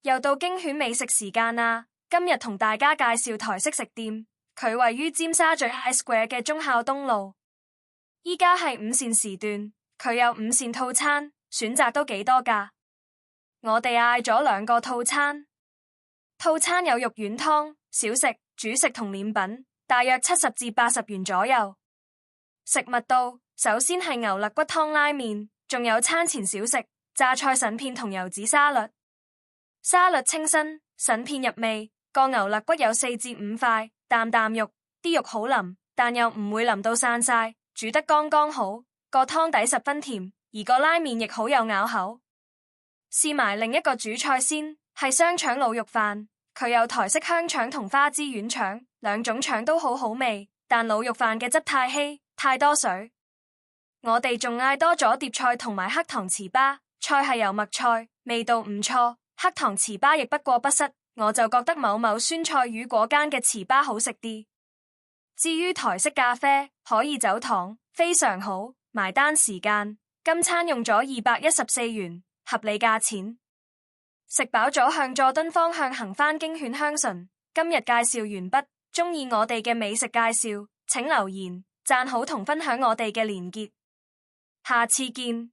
又到精選美食時間啦！今日同大家介紹台式食店，佢位於尖沙咀 I Square 嘅忠孝東路。依家係午膳時段，佢有午膳套餐，選擇都幾多㗎。我哋嗌咗2個套餐，套餐有肉丸湯、小食、主食同麵品，大約70至80元左右。食物到，首先係牛肋骨湯拉麵，仲有餐前小食、榨菜筍片同油紙沙律。沙律清新，筍片入味，個牛肋骨有4至5塊，啖啖肉，啲肉好腍，但又唔會腍到散晒，煮得剛剛好。個湯底十分甜，而個拉麵亦好有咬口。試埋另一個主菜先，係雙腸滷肉飯，佢有台式香腸同花枝丸腸，兩種腸都好好味，但滷肉飯嘅汁太稀，太多水。我哋仲嗌多咗碟菜同埋黑糖糍粑，菜係油麥菜，味道唔錯。黑糖糍粑亦不過不失，我就覺得某某酸菜魚果間嘅糍粑好食啲。至於台式咖啡，可以走糖，非常好。埋單時間，今餐用咗214元，合理價錢。食飽咗向佐敦方向行返京犬香醇。今日介紹完畢，鍾意我哋嘅美食介紹，請留言、讚好同分享我哋嘅連結。下次見。